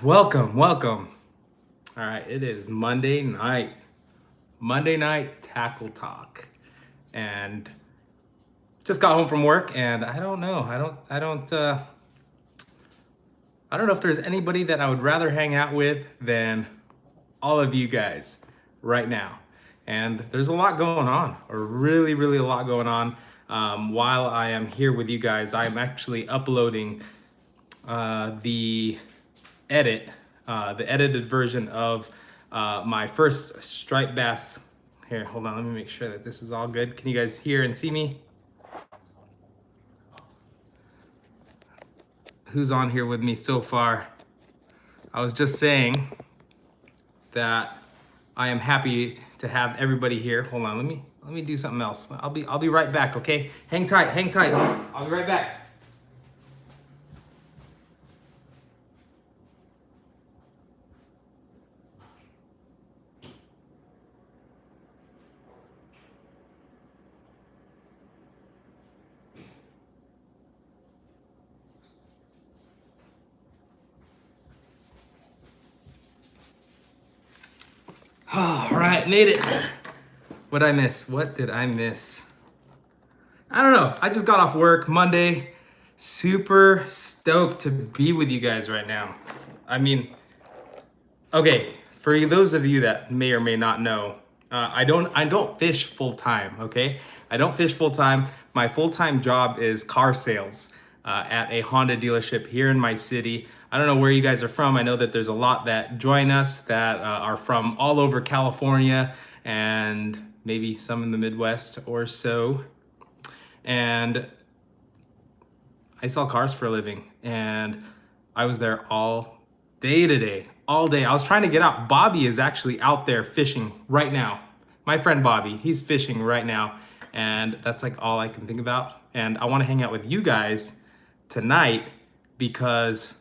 Welcome. All right, it is Monday night. Monday night tackle talk, and just got home from work, and I don't know. I don't know if there's anybody that I would rather hang out with than all of you guys right now. And there's a lot going on, or really a lot going on. While I am here with you guys, I'm actually uploading the edited version of my first striped bass. Here, hold on, let me make sure that this is all good. Can you guys hear and see me? Who's on here with me so far? I was just saying that I am happy to have everybody here. Hold on, let me do something else. I'll be right back, okay? Hang tight. I'll be right back. All right, made it. What did I miss? I don't know. I just got off work Monday. Super stoked to be with you guys right now. I mean, okay, for those of you that may or may not know, I don't fish full time, okay? I don't fish full time. My full-time job is car sales at a Honda dealership here in my city. I don't know where you guys are from. I know that there's a lot that join us that are from all over California and maybe some in the Midwest or so. And I sell cars for a living, and I was there all day today, all day. I was trying to get out. Bobby is actually out there fishing right now. My friend Bobby, he's fishing right now, and that's like all I can think about. And I want to hang out with you guys tonight because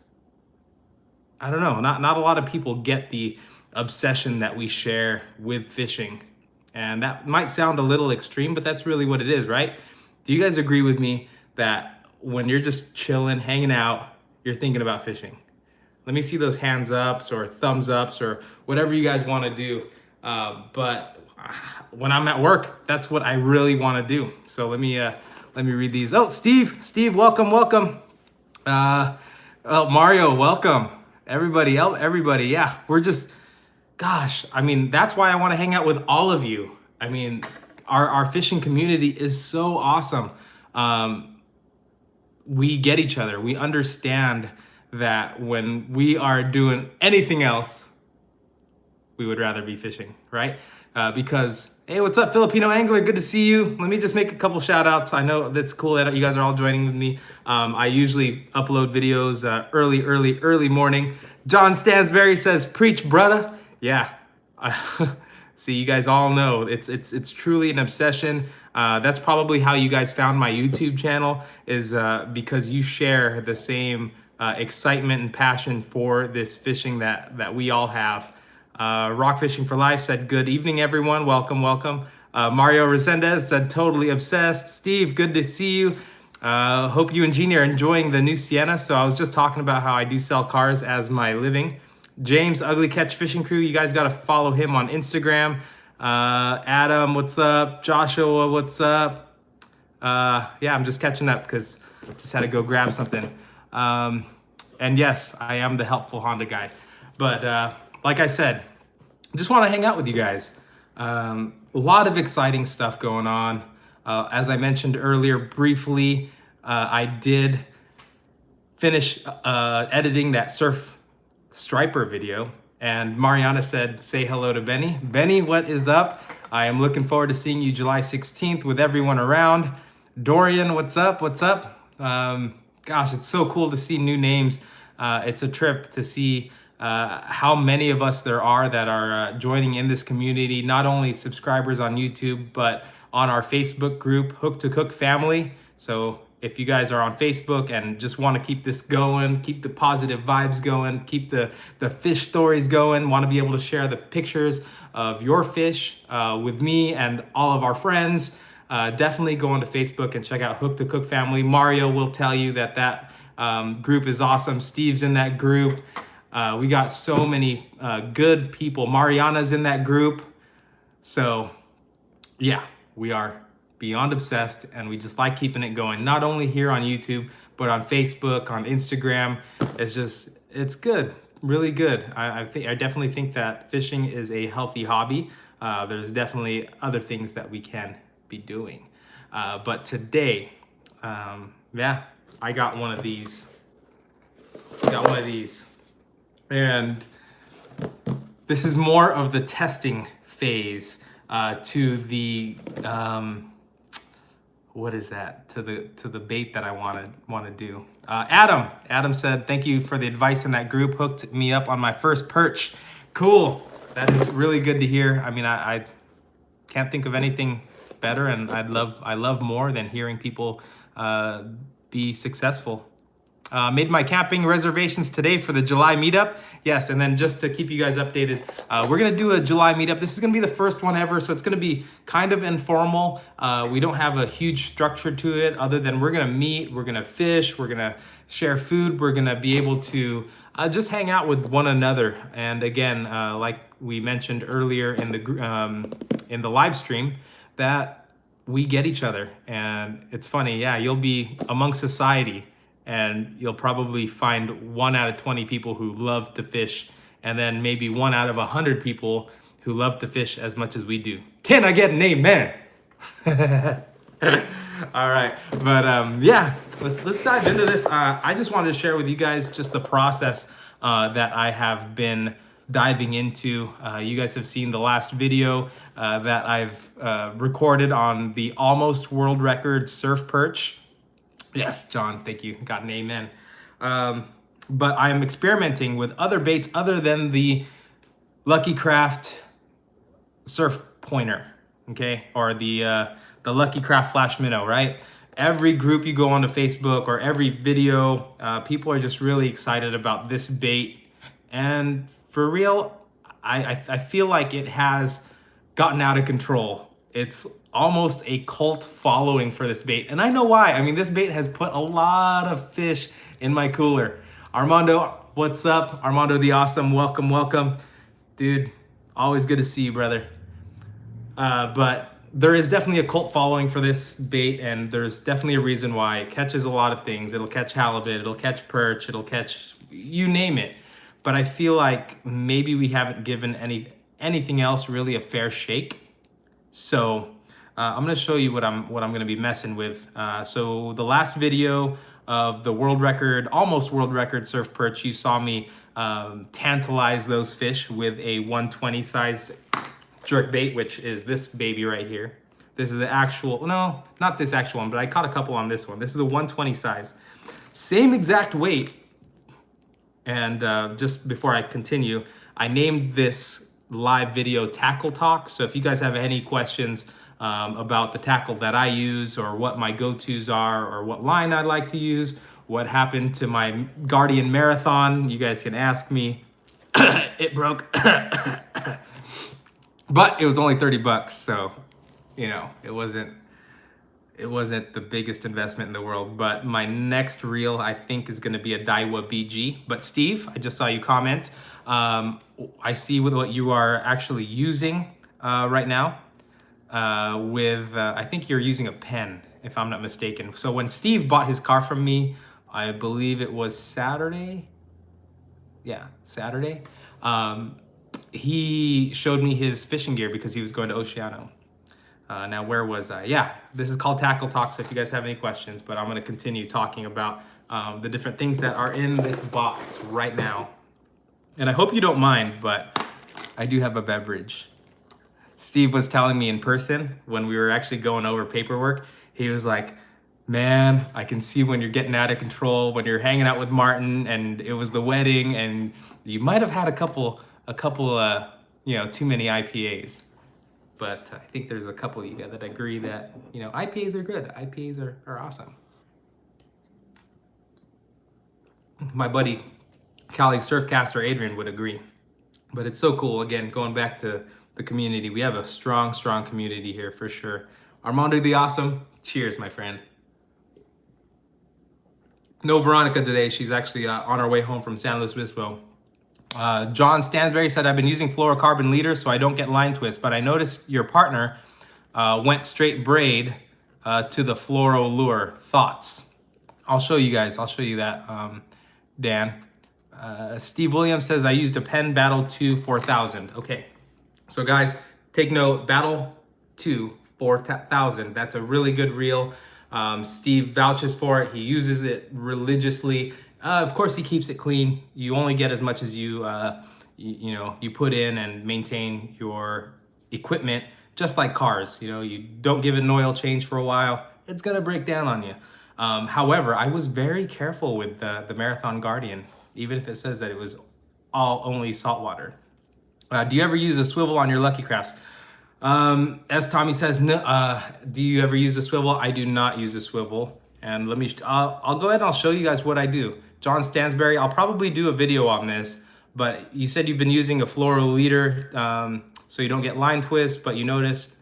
I don't know, not a lot of people get the obsession that we share with fishing. And that might sound a little extreme, but that's really what it is, right? Do you guys agree with me that when you're just chilling, hanging out, you're thinking about fishing? Let me see those hands ups or thumbs ups or whatever you guys want to do. But when I'm at work, that's what I really want to do. So let me read these. Oh, Steve, welcome. Oh, Mario, welcome. Everybody, yeah. We're just, gosh, I mean, that's why I want to hang out with all of you. I mean, our fishing community is so awesome. We get each other. We understand that when we are doing anything else, we would rather be fishing, right? Because, hey, what's up, Filipino Angler? Good to see you. Let me just make a couple shout outs. I know that's cool that you guys are all joining with me. I usually upload videos early morning. John Stansberry says, preach, brother. Yeah. See, you guys all know it's truly an obsession. That's probably how you guys found my YouTube channel, is because you share the same excitement and passion for this fishing that we all have. Rock Fishing for Life said, good evening, everyone. Welcome. Mario Resendez said, totally obsessed. Steve, good to see you. Hope you and Jeannie are enjoying the new Sienna. So I was just talking about how I do sell cars as my living. James, Ugly Catch Fishing Crew, you guys got to follow him on Instagram. Adam, what's up? Joshua, what's up? Yeah, I'm just catching up because just had to go grab something. And yes, I am the helpful Honda guy. But like I said, just want to hang out with you guys. A lot of exciting stuff going on. As I mentioned earlier briefly, I did finish editing that surf striper video, and Mariana said, say hello to Benny. Benny, what is up? I am looking forward to seeing you July 16th with everyone around. Dorian, what's up? Gosh, it's so cool to see new names. It's a trip to see how many of us there are that are joining in this community, not only subscribers on YouTube, but on our Facebook group, Hook to Cook Family. So if you guys are on Facebook and just want to keep this going, keep the positive vibes going, keep the fish stories going, want to be able to share the pictures of your fish with me and all of our friends, definitely go onto Facebook and check out Hook to Cook Family. Mario will tell you that group is awesome. Steve's in that group. We got so many good people. Mariana's in that group. So yeah, we are beyond obsessed, and we just like keeping it going. Not only here on YouTube, but on Facebook, on Instagram. It's good, really good. I definitely think that fishing is a healthy hobby. There's definitely other things that we can be doing. But today, yeah, I got one of these. And this is more of the testing phase to the what is that, to the bait that I want to do. Adam said, thank you for the advice in that group, hooked me up on my first perch. Cool, that is really good to hear. I mean, I can't think of anything better, and I love more than hearing people be successful. Made my camping reservations today for the July meetup. Yes, and then just to keep you guys updated, we're gonna do a July meetup. This is gonna be the first one ever, so it's gonna be kind of informal. We don't have a huge structure to it other than we're gonna meet, we're gonna fish, we're gonna share food, we're gonna be able to just hang out with one another. And again, like we mentioned earlier in the live stream, that we get each other. And it's funny, yeah, you'll be among society, and you'll probably find 1 out of 20 people who love to fish, and then maybe 1 out of 100 people who love to fish as much as we do. Can I get an amen? All right, but yeah, let's dive into this. I just wanted to share with you guys just the process that I have been diving into. You guys have seen the last video that I've recorded on the almost world record surf perch. Yes, John, thank you. Got an amen. But I'm experimenting with other baits other than the Lucky Craft surf pointer, okay? Or the Lucky Craft Flash Minnow, right? Every group you go onto Facebook or every video, people are just really excited about this bait. And for real, I feel like it has gotten out of control. It's almost a cult following for this bait. And I know why. I mean, this bait has put a lot of fish in my cooler. Armando, what's up? Armando the Awesome, welcome, welcome. Dude, always good to see you, brother. But there is definitely a cult following for this bait, and there's definitely a reason why. It catches a lot of things. It'll catch halibut, it'll catch perch, it'll catch, you name it. But I feel like maybe we haven't given anything else really a fair shake. So I'm gonna show you what I'm gonna be messing with. So the last video of the world record, almost world record surf perch, you saw me tantalize those fish with a 120 sized jerk bait, which is this baby right here. This is the actual, no, not this actual one, but I caught a couple on this one. This is a 120 size, same exact weight. And just before I continue, I named this live video Tackle Talk. So if you guys have any questions about the tackle that I use, or what my go-tos are, or what line I'd like to use, what happened to my Guardian Marathon, you guys can ask me. It broke. But it was only 30 bucks, so you know, it wasn't the biggest investment in the world. But my next reel, I think, is gonna be a Daiwa BG. But Steve, I just saw you comment. I see with what you are actually using right now. I think you're using a pen, if I'm not mistaken. So when Steve bought his car from me, I believe it was Saturday. Yeah, Saturday. He showed me his fishing gear because he was going to Oceano. Now, where was I? Yeah, this is called Tackle Talk, so if you guys have any questions, but I'm gonna continue talking about the different things that are in this box right now. And I hope you don't mind, but I do have a beverage. Steve was telling me in person when we were actually going over paperwork, he was like, man, I can see when you're getting out of control, when you're hanging out with Martin and it was the wedding and you might have had a couple, you know, too many IPAs. But I think there's a couple of you guys that agree that, you know, IPAs are good. IPAs are awesome. My buddy, Cali Surfcaster Adrian would agree. But it's so cool. Again, going back to the community, we have a strong, strong community here for sure. Armando the Awesome, cheers, my friend. No Veronica today. She's actually on her way home from San Luis Obispo. John Stansberry said, I've been using fluorocarbon leaders so I don't get line twist, but I noticed your partner went straight braid to the fluoro lure. Thoughts? I'll show you guys. I'll show you that, Dan. Steve Williams says, I used a Penn Battle 2 4000. Okay, so guys, take note, Battle 2 4000. That's a really good reel. Steve vouches for it. He uses it religiously. Of course, he keeps it clean. You only get as much as you put in and maintain your equipment, just like cars. You know, you don't give it an oil change for a while, it's gonna break down on you. However, I was very careful with the Marathon Guardian, even if it says that it was only saltwater. Do you ever use a swivel on your Lucky Crafts? As Tommy says, no, do you ever use a swivel? I do not use a swivel. And I'll go ahead and I'll show you guys what I do. John Stansberry, I'll probably do a video on this, but you said you've been using a fluoro leader so you don't get line twist, but you noticed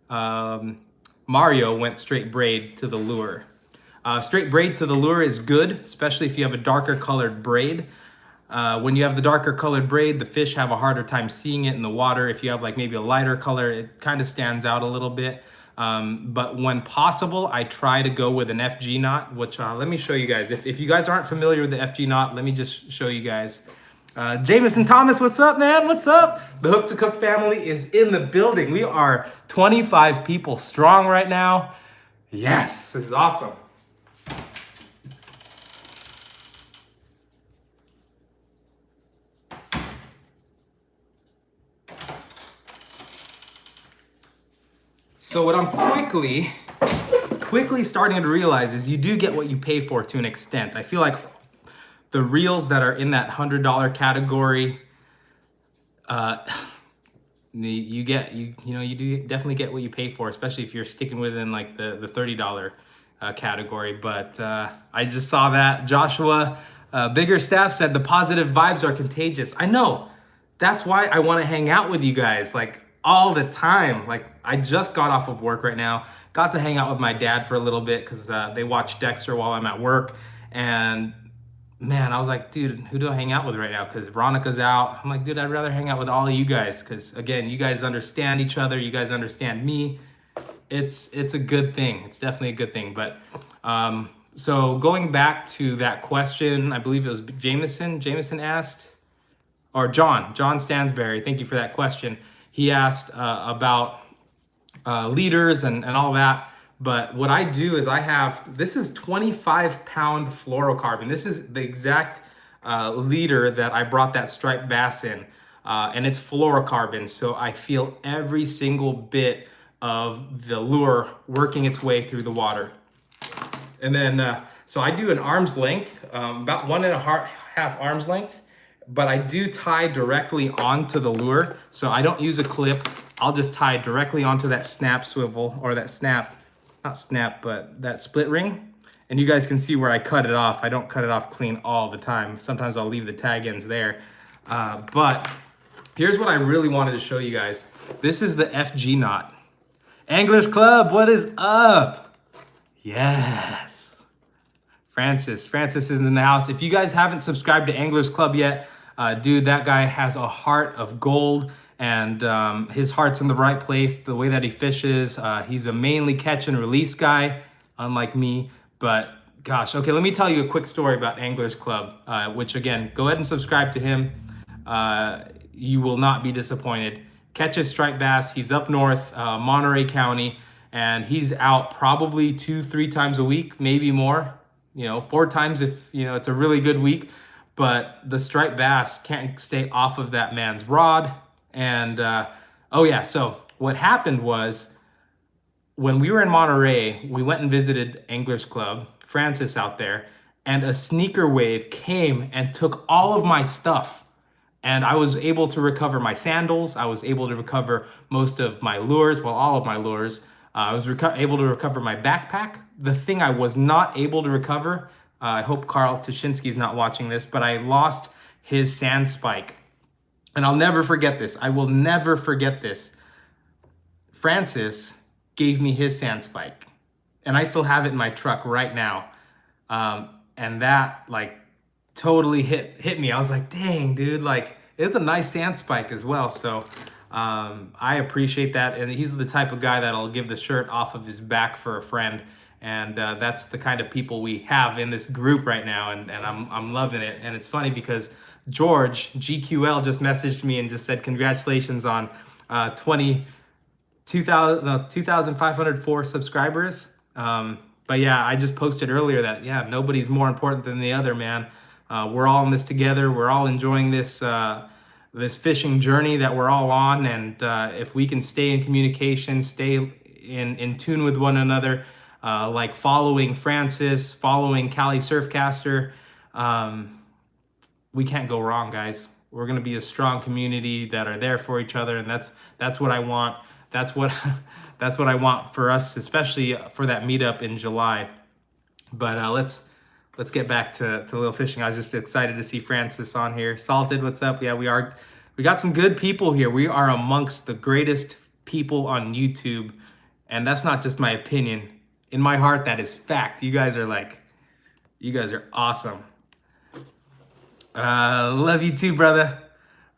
Mario went straight braid to the lure. Straight braid to the lure is good, especially if you have a darker colored braid. When you have the darker colored braid, the fish have a harder time seeing it in the water. If you have like maybe a lighter color, it kind of stands out a little bit. But when possible, I try to go with an FG knot, which let me show you guys. If you guys aren't familiar with the FG knot, let me just show you guys. Jameson Thomas, what's up, man? What's up? The Hook to Cook family is in the building. We are 25 people strong right now. Yes, this is awesome. So what I'm quickly starting to realize is you do get what you pay for to an extent. I feel like the reels that are in that $100 category, you do definitely get what you pay for, especially if you're sticking within like the $30 category. But I just saw that Joshua Bigger Staff said the positive vibes are contagious. I know. That's why I want to hang out with you guys like all the time. Like I just got off of work right now, got to hang out with my dad for a little bit because they watch Dexter while I'm at work. And man, I was like, dude, who do I hang out with right now? Because Veronica's out. I'm like, dude, I'd rather hang out with all of you guys because again, you guys understand each other. You guys understand me. It's a good thing. It's definitely a good thing. But so going back to that question, I believe it was Jameson asked, or John Stansberry. Thank you for that question. He asked about leaders and all that. But what I do is this is 25-pound fluorocarbon. This is the exact leader that I brought that striped bass in. And it's fluorocarbon. So I feel every single bit of the lure working its way through the water. And then, so I do an arm's length, about 1.5 arm's length. But I do tie directly onto the lure. So I don't use a clip. I'll just tie directly onto that snap swivel or that that split ring. And you guys can see where I cut it off. I don't cut it off clean all the time. Sometimes I'll leave the tag ends there. But here's what I really wanted to show you guys. This is the FG knot. Anglers Club, what is up? Yes. Francis is in the house. If you guys haven't subscribed to Anglers Club yet, dude, that guy has a heart of gold and his heart's in the right place. The way that he fishes, he's a mainly catch and release guy, unlike me. But gosh, okay, let me tell you a quick story about Anglers Club, which again, go ahead and subscribe to him. You will not be disappointed. Catches striped bass. He's up north, Monterey County, and he's out probably 2-3 times a week, maybe more. 4 times if it's a really good week. But the striped bass can't stay off of that man's rod. And oh yeah, so what happened was when we were in Monterey, we went and visited Anglers Club, Francis out there, and a sneaker wave came and took all of my stuff. And I was able to recover my sandals. I was able to recover most of my lures, well, all of my lures. I was able to recover my backpack. The thing I was not able to recover, I hope Carl Tashinsky is not watching this, but I lost his sand spike. And I'll never forget this. I will never forget this. Francis gave me his sand spike. And I still have it in my truck right now. And that like totally hit me. I was like, dang, dude, like it's a nice sand spike as well. So I appreciate that. And he's the type of guy that'll give the shirt off of his back for a friend. And that's the kind of people we have in this group right now. And I'm loving it. And it's funny because George, GQL, just messaged me and just said, congratulations on 2,504 subscribers. But yeah, I just posted earlier that, yeah, nobody's more important than the other, man. We're all in this together. We're all enjoying this this fishing journey that we're all on. And if we can stay in communication, stay in tune with one another, like following Francis, following Cali Surfcaster, we can't go wrong, guys. We're going to be a strong community that are there for each other. And that's what I want. That's what I want for us, especially for that meetup in July. But let's get back to Little Fishing. I was just excited to see Francis on here. Salted, what's up? Yeah, we got some good people here. We are amongst the greatest people on YouTube. And that's not just my opinion. In my heart, that is fact. You guys are awesome. Love you too, brother.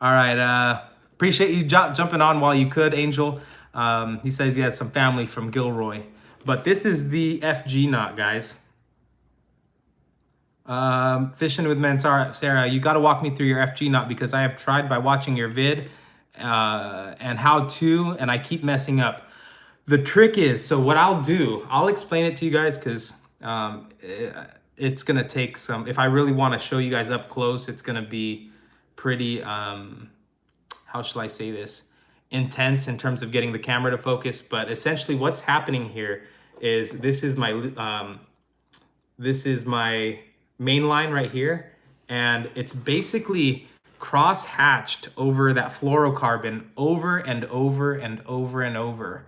All right, appreciate you jumping on while you could, Angel. He says he has some family from Gilroy. But this is the FG knot, guys. Fishing with Mansera, you got to walk me through your FG knot because I have tried by watching your vid and how to, and I keep messing up. The trick is, so what I'll do, I'll explain it to you guys because it's going to take some, if I really want to show you guys up close, it's going to be pretty, how shall I say this? Intense in terms of getting the camera to focus. But essentially what's happening here is this is my main line right here, and it's basically cross hatched over that fluorocarbon over and over and over and over,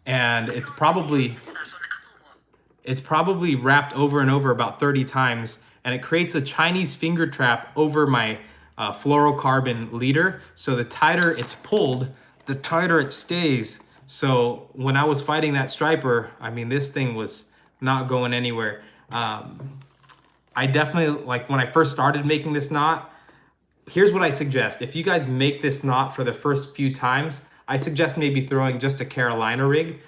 and it's probably wrapped over and over about 30 times, and it creates a Chinese finger trap over my fluorocarbon leader. So the tighter it's pulled, the tighter it stays. So when I was fighting that striper, I mean, this thing was not going anywhere. I definitely, like when I first started making this knot, here's what I suggest. If you guys make this knot for the first few times, I suggest maybe throwing just a Carolina rig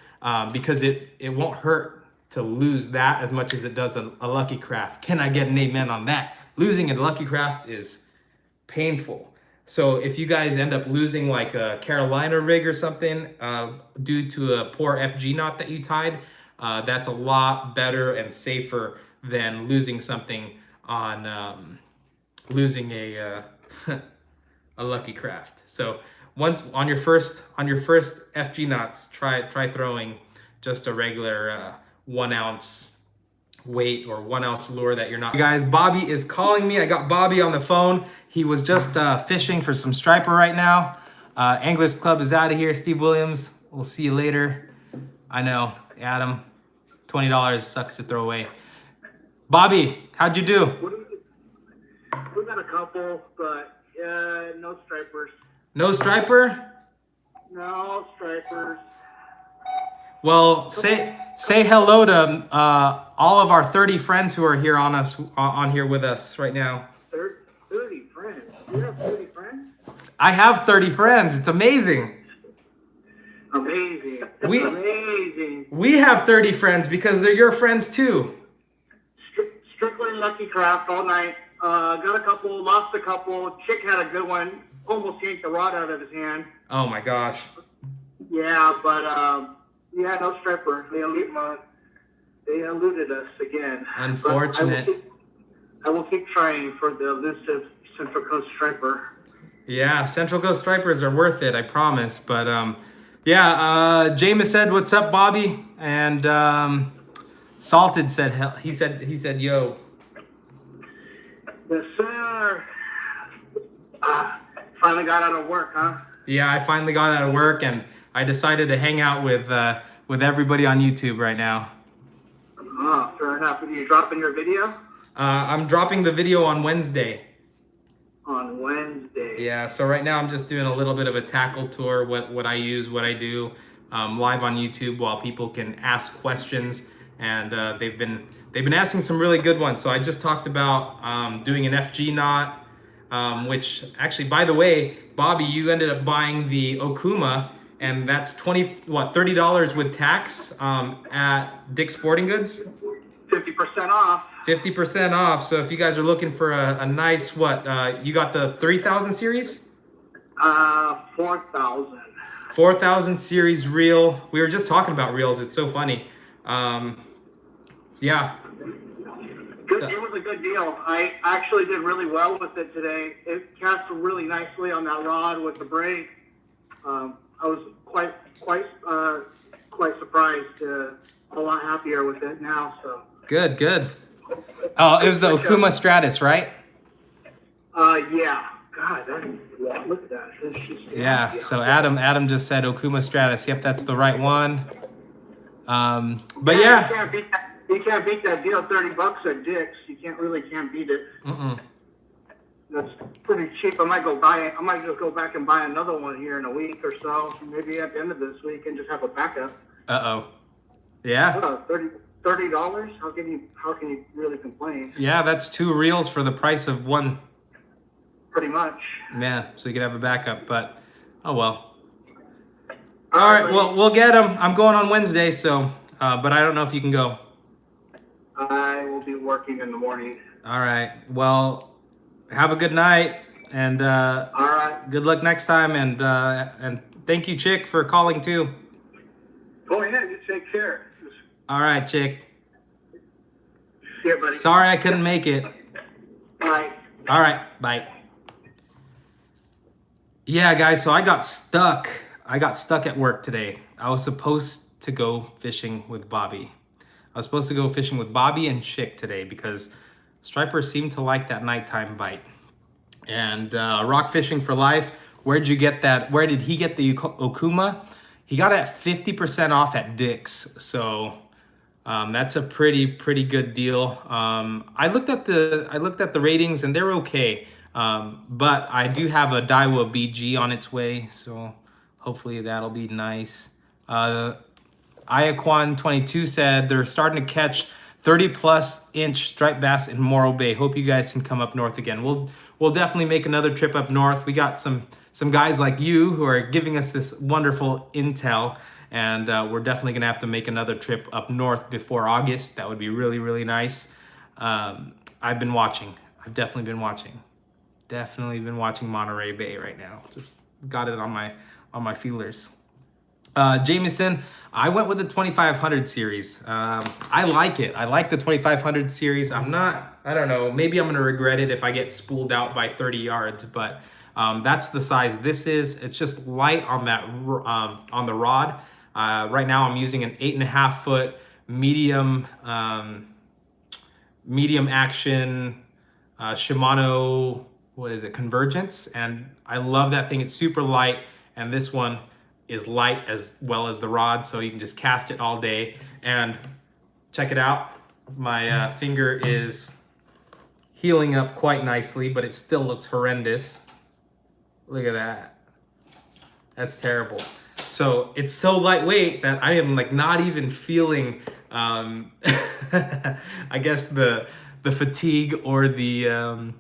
because it won't hurt to lose that as much as it does a Lucky Craft. Can I get an amen on that? Losing a Lucky Craft is painful. So if you guys end up losing like a Carolina rig or something due to a poor FG knot that you tied, that's a lot better and safer than losing something on losing a a Lucky Craft. So once on your first FG knots, try throwing just a regular 1 ounce weight or 1 ounce lure that you're not. Guys, Bobby is calling me. I got Bobby on the phone. He was just fishing for some striper right now. Anglers Club is out of here. Steve Williams, we'll see you later. I know, Adam, $20 sucks to throw away. Bobby, how'd you do? We got a couple, but no stripers. No striper? No stripers. Well, say hello to all of our 30 friends who are here on here with us right now. 30 friends? You have 30 friends? I have 30 friends. It's amazing. Amazing. Amazing. We have 30 friends because they're your friends too. Strictly Lucky Craft all night. Got a couple, lost a couple. Chick had a good one. Almost yanked the rod out of his hand. Oh my gosh. Yeah, but yeah, no stripper. They eluded us again. Unfortunate. I will keep trying for the elusive Central Coast striper. Yeah, Central Coast stripers are worth it, I promise. But yeah, Jameis said, "What's up, Bobby?" And Salted said, he said, "Yo." Yes, sir. Finally got out of work, huh? Yeah, I finally got out of work and I decided to hang out with everybody on YouTube right now. Oh, fair enough. Are you dropping your video? I'm dropping the video on Wednesday. On Wednesday. Yeah, so right now I'm just doing a little bit of a tackle tour, what I use, what I do, live on YouTube while people can ask questions, and they've been asking some really good ones. So I just talked about doing an FG knot. which actually, by the way, Bobby, you ended up buying the Okuma, and that's $30 with tax at Dick's Sporting Goods. 50% off. 50% off. So if you guys are looking for a nice, you got the 3000 series? 4,000. 4000 series reel. We were just talking about reels. It's so funny. Yeah. Good. It was a good deal. I actually did really well with it today. It cast really nicely on that rod with the braid. I was quite surprised. A lot happier with it now. So. Good. Oh, it was the Okuma Stratus, right? Yeah. God, look at that. Yeah. So Adam just said Okuma Stratus. Yep, that's the right one. But yeah. You can't beat that deal. $30 at Dick's. You can't beat it. That's pretty cheap. I might just go back and buy another one here in a week or so. Maybe at the end of this week, and just have a backup. Yeah. $30. How can you really complain? Yeah, that's 2 reels for the price of 1. Pretty much. Yeah, so you could have a backup, but oh well. All right, well, we'll get them. I'm going on Wednesday, so but I don't know if you can go. I will be working in the morning. All right. Well, have a good night, and all right. Good luck next time, and thank you, Chick, for calling too. Oh yeah, you take care. All right, Chick. See you, buddy. Sorry I couldn't make it. Bye. All right, bye. Yeah, guys, so I got stuck. At work today. I was supposed to go fishing with Bobby. I was supposed to go fishing with Bobby and Chick today because stripers seem to like that nighttime bite. And rock fishing for life. Where'd you get that? Where did he get the Okuma? He got it at 50% off at Dick's. So that's a pretty good deal. I looked at the ratings and they're okay. But I do have a Daiwa BG on its way, so hopefully that'll be nice. Iaquan22 said they're starting to catch 30+ inch striped bass in Morro Bay. Hope you guys can come up north again. We'll definitely make another trip up north. We got some guys like you who are giving us this wonderful intel, and we're definitely gonna have to make another trip up north before August. That would be really nice. I've been watching. I've definitely been watching. Monterey Bay right now. Just got it on my feelers. Jameson, I went with the 2500 series. I like it. I like the 2500 series. I don't know, maybe I'm gonna regret it if I get spooled out by 30 yards, but that's the size this is. It's just light on that on the rod. Right now I'm using an 8.5 foot medium action Shimano, what is it, Convergence, and I love that thing. It's super light, and this one is light as well as the rod, so you can just cast it all day. And check it out, my finger is healing up quite nicely, but it still looks horrendous. Look at that. That's terrible. So it's so lightweight that I am like not even feeling I guess the fatigue or the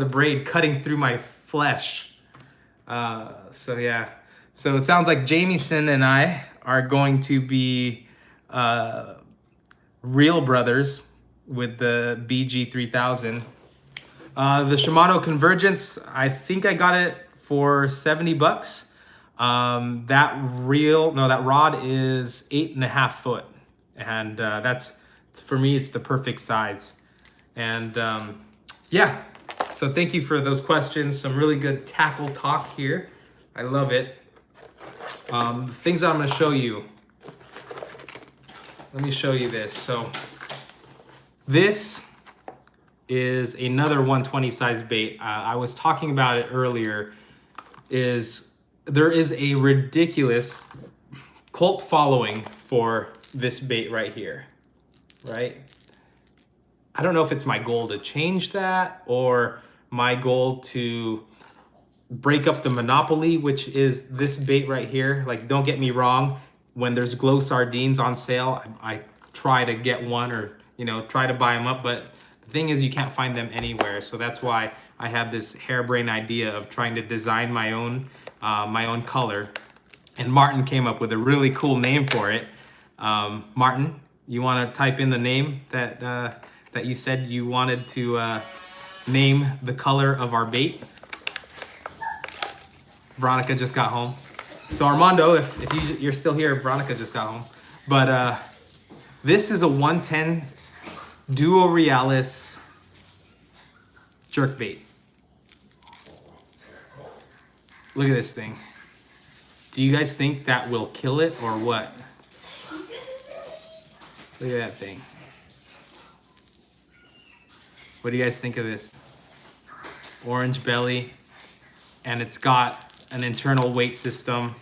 braid cutting through my flesh. So yeah. So it sounds like Jamieson and I are going to be real brothers with the BG 3000. The Shimano Convergence, I think I got it for $70. That rod is 8.5 foot, and that's, for me, it's the perfect size. And yeah, so thank you for those questions. Some really good tackle talk here. I love it. Things that I'm going to show you. Let me show you this. So this is another 120 size bait. I was talking about it earlier. There is a ridiculous cult following for this bait right here, right? I don't know if it's my goal to change that or my goal to break up the monopoly, which is this bait right here. Like, don't get me wrong, when there's glow sardines on sale, I try to get one, or try to buy them up, but the thing is you can't find them anywhere. So that's why I had this harebrained idea of trying to design my own color, and Martin came up with a really cool name for it. Martin, you want to type in the name that that you said you wanted to name the color of our bait? Veronica just got home. So Armando, if you're still here, Veronica just got home. But this is a 110 Duo Realis jerkbait. Look at this thing. Do you guys think that will kill it or what? Look at that thing. What do you guys think of this? Orange belly, and it's got an internal weight system,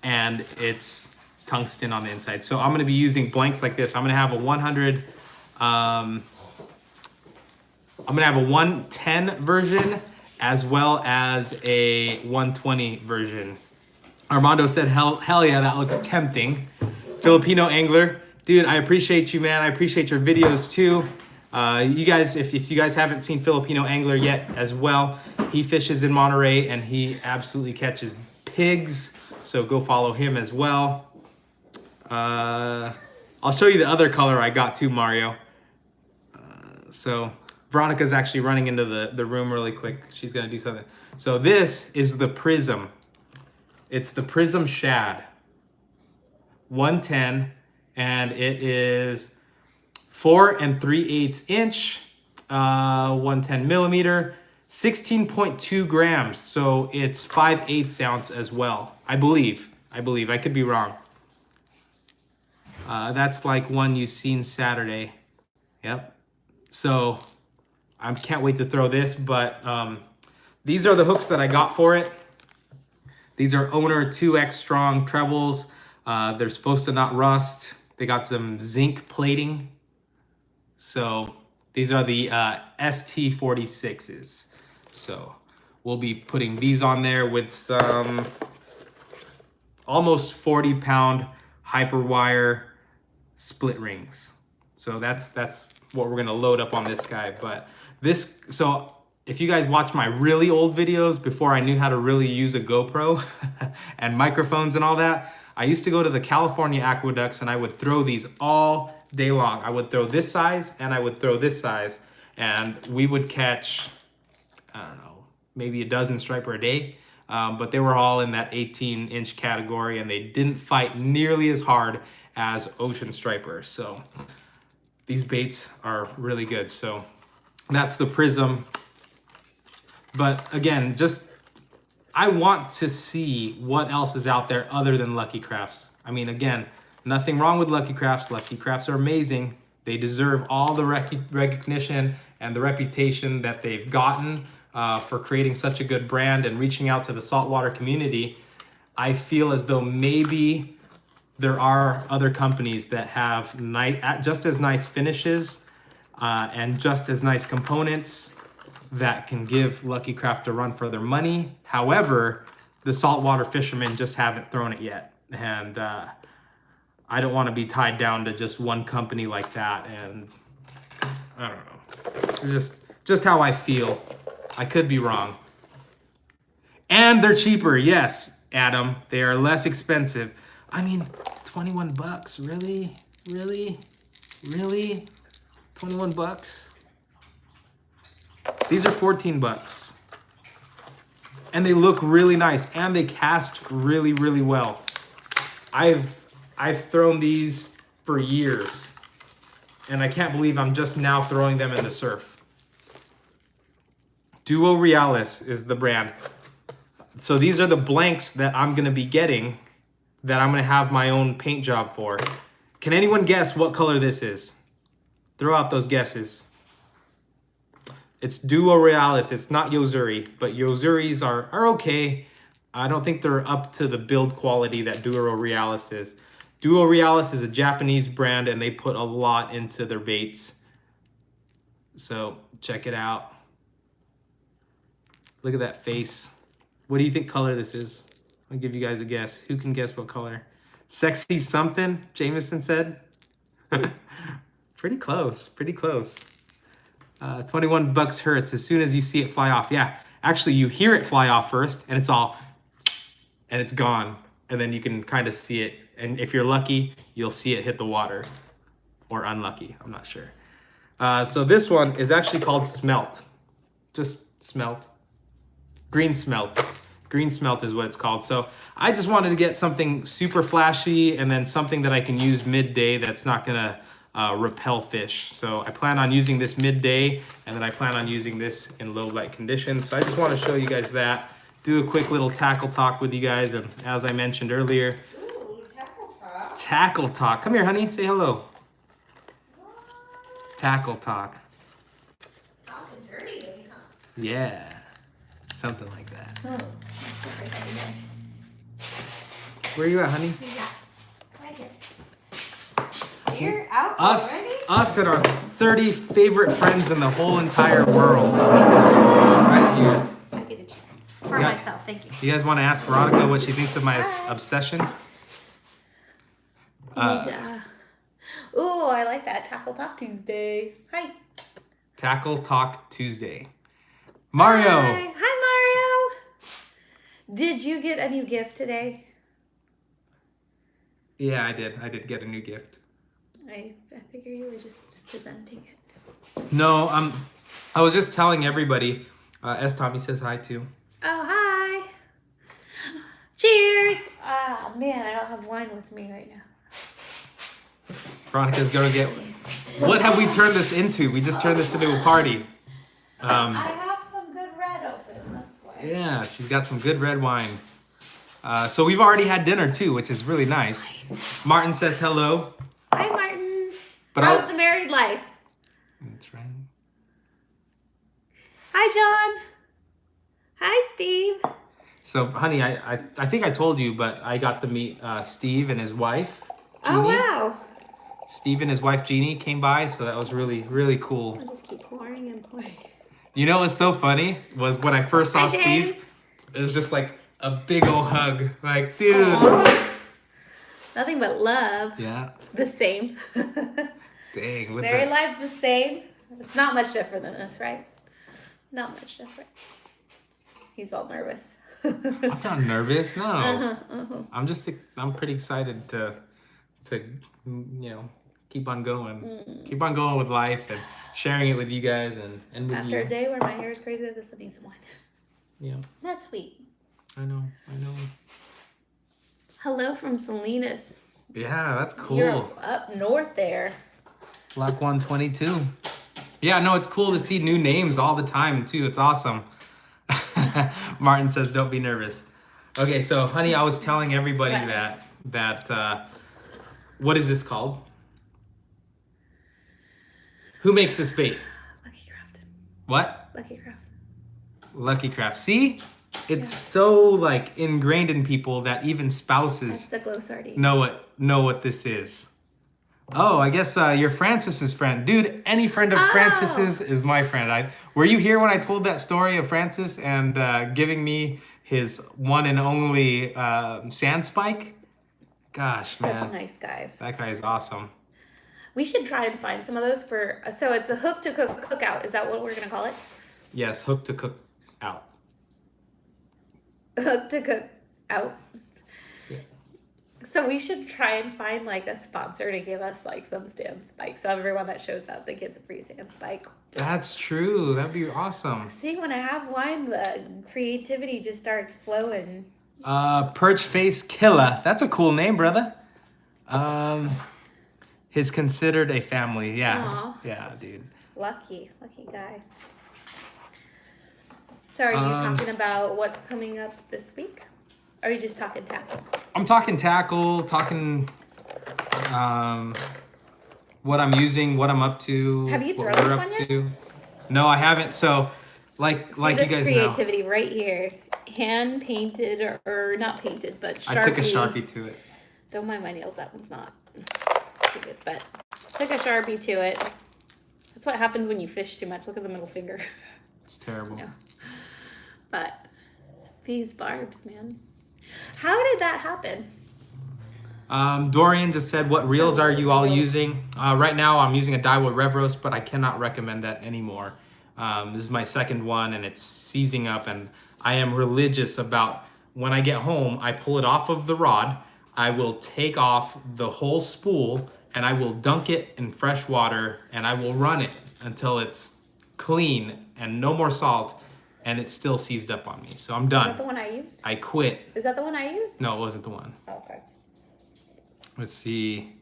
and it's tungsten on the inside. So I'm gonna be using blanks like this. I'm gonna have a 100, I'm gonna have a 110 version as well as a 120 version. Armando said, hell yeah, that looks tempting. Filipino Angler, dude, I appreciate you, man. I appreciate your videos too. You guys, if you guys haven't seen Filipino Angler yet as well, he fishes in Monterey and he absolutely catches pigs. So go follow him as well. I'll show you the other color I got too, Mario. So Veronica's actually running into the room really quick. She's gonna do something. So this is the Prism. It's the Prism Shad. 110, and it is 4 3/8 inch, 110 millimeter, 16.2 grams. So it's 5/8 ounce as well. I believe. I could be wrong. That's like one you seen Saturday. Yep. So I can't wait to throw this, but these are the hooks that I got for it. These are Owner 2X strong trebles. They're supposed to not rust. They got some zinc plating. So these are the ST46s. So we'll be putting these on there with some almost 40-pound Hyperwire split rings. So that's what we're gonna load up on this guy. But this, so if you guys watch my really old videos before I knew how to really use a GoPro and microphones and all that, I used to go to the California aqueducts and I would throw these all day long. I would throw this size and I would throw this size, and we would catch, I don't know, maybe a dozen striper a day. But they were all in that 18-inch category, and they didn't fight nearly as hard as ocean stripers. So these baits are really good. So that's the Prism. But again, just I want to see what else is out there other than Lucky Crafts. I mean, again, nothing wrong with Lucky Crafts. Lucky Crafts are amazing. They deserve all the recognition and the reputation that they've gotten for creating such a good brand and reaching out to the saltwater community. I feel as though maybe there are other companies that have just as nice finishes and just as nice components that can give Lucky Craft a run for their money. However, the saltwater fishermen just haven't thrown it yet. And I don't want to be tied down to just one company like that. And I don't know. It's just how I feel. I could be wrong. And they're cheaper. Yes, Adam, they are less expensive. I mean, 21 bucks, really? Really? Really? 21 bucks? These are 14 bucks. And they look really nice, and they cast really, really well. I've thrown these for years, and I can't believe I'm just now throwing them in the surf. Duo Realis is the brand. So these are the blanks that I'm gonna be getting, that I'm gonna have my own paint job for. Can anyone guess what color this is? Throw out those guesses. It's Duo Realis. It's not Yozuri, but Yozuris are okay. I don't think they're up to the build quality that Duo Realis is. Duo Realis is a Japanese brand, and they put a lot into their baits. So check it out. Look at that face. What do you think color this is? I'll give you guys a guess. Who can guess what color? Sexy something, Jameson said. Pretty close, pretty close. $21 hurts as soon as you see it fly off. Yeah, actually you hear it fly off first and it's all, and it's gone. And then you can kind of see it. And if you're lucky, you'll see it hit the water. Or unlucky, I'm not sure. So this one is actually called smelt. Just smelt. Green smelt. Green smelt is what it's called. So I just wanted to get something super flashy and then something that I can use midday that's not gonna repel fish. So I plan on using this midday and then I plan on using this in low light conditions. So I just want to show you guys that. Do a quick little tackle talk with you guys. And as I mentioned earlier, ooh, tackle talk. tackle talk. Come here, honey, say hello. Tackle talk. Hot and dirty, huh? Yeah, something like that. Oh. Where are you at, honey? Yeah, right here. You're out already? Us and our 30 favorite friends in the whole entire world. Right here. I get a chair. For myself, thank you. You guys want to ask Veronica what she thinks of my obsession? Ooh, I like that. Tackle Talk Tuesday. Hi. Tackle Talk Tuesday. Mario. Hi, Mario. Did you get a new gift today? Yeah, I did. I did get a new gift. I figure you were just presenting it. No, I was just telling everybody. S. Tommy says hi too. Oh, hi. Cheers. Ah, man, I don't have wine with me right now. Veronica's gonna get. What have we turned this into? We just turned this into a party. I have some good red open, that's why. Yeah, she's got some good red wine. So we've already had dinner too, which is really nice. Martin says hello. Hi, Martin. But How's the married life? That's right. Hi, John. Hi, Steve. So, honey, I think I told you, but I got to meet Steve and his wife, Jeannie. Oh, wow. Steve and his wife, Jeannie, came by, so that was really, really cool. I'll just keep pouring and pouring. You know what's so funny was when I first saw Hi, Steve, James. it was just like a big old hug. Like, dude. Aww. Nothing but love. Yeah. The same. Dang. Married life's the same. It's not much different than this, right? Not much different. He's all nervous. I'm not nervous, no. I'm pretty excited to keep on going. Keep on going with life and sharing it with you guys and with After you. a day where my hair is crazy, this one needs some wine. Yeah. That's sweet. I know. Hello from Salinas. Yeah, that's cool. You're up north there. Block 122. Yeah, no, it's cool to see new names all the time too. It's awesome. Martin says, "Don't be nervous." Okay, so honey, I was telling everybody that what is this called? Who makes this bait? Lucky Craft. What? Lucky Craft. Lucky Craft. See? It's so like ingrained in people that even spouses That's the glow sardine. know what this is. Oh, I guess you're Francis's friend. Dude, any friend of Francis's is my friend. Were you here when I told that story of Francis and giving me his one and only sand spike? Gosh, man. Such a nice guy. That guy is awesome. We should try and find some of those for, so it's a hook to cook out. Is that what we're going to call it? Yes, hook to cook out. Hook to cook out. Yeah. So we should try and find like a sponsor to give us like some sand spikes. So everyone that shows up, they gets a free sand spike. That's true. That'd be awesome. See, when I have wine, the creativity just starts flowing. Perch Face Killer. That's a cool name, brother. He's considered a family. Yeah. Aw. Yeah, dude. Lucky guy. So are you talking about what's coming up this week? Or are you just talking tackle? I'm talking tackle, talking what I'm using, what I'm up to. Have you what thrown we're this up one yet? to. No, I haven't. So like See you this guys creativity right here. Hand painted or not painted, but Sharpie. I took a Sharpie to it. Don't mind my nails, that one's not too good, but took a Sharpie to it. That's what happens when you fish too much. Look at the middle finger. It's terrible. Yeah. But these barbs, man. How did that happen? Dorian just said, what reels are you all using? Right now, I'm using a Daiwa Rev Roast, but I cannot recommend that anymore. This is my second one, and it's seizing up, and I am religious about when I get home, I pull it off of the rod, I will take off the whole spool, and I will dunk it in fresh water, and I will run it until it's clean and no more salt, and it's still seized up on me. So I'm done. Is that the one I used? I quit. Is that the one I used? No, it wasn't the one. Okay. Let's see.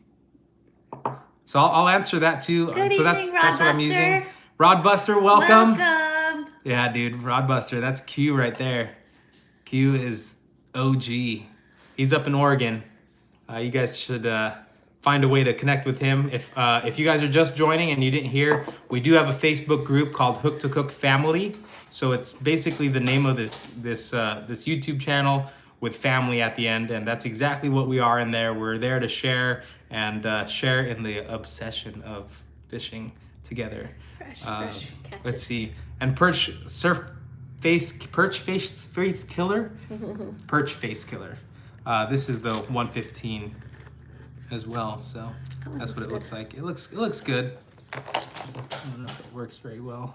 So I'll answer that too. Good so evening, that's what I'm Rodbuster. using. Rodbuster, welcome. Welcome. Yeah, dude, Rodbuster. That's Q right there. Q is OG. He's up in Oregon. You guys should find a way to connect with him. If you guys are just joining and you didn't hear, we do have a Facebook group called Hook to Cook Family. So it's basically the name of this YouTube channel with family at the end, and that's exactly what we are in there. We're there to share and share in the obsession of fishing together. Fresh catches. Let's see. And perch face killer. Perch face killer. This is the 115 as well, so that's what it looks like. It looks good. I don't know if it works very well.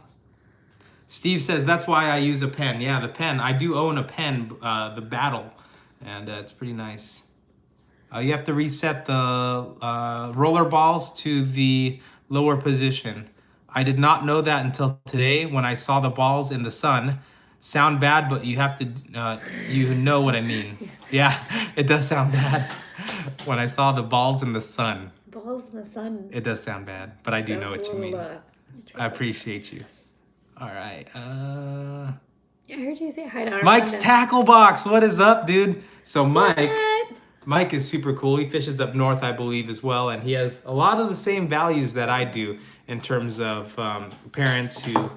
Steve says that's why I use a pen. Yeah, the pen. I do own a pen, the Battle, and it's pretty nice. You have to reset the roller balls to the lower position. I did not know that until today when I saw the balls in the sun. Sound bad, but you have to, you know what I mean. Yeah, it does sound bad. When I saw the balls in the sun. Balls in the sun. It does sound bad, but I do know what you mean. I appreciate you. All right. I heard you say hi to Mike's Armando. Tackle Box. What is up, dude? So What? Mike is super cool. He fishes up north, I believe, as well, and he has a lot of the same values that I do in terms of parents who,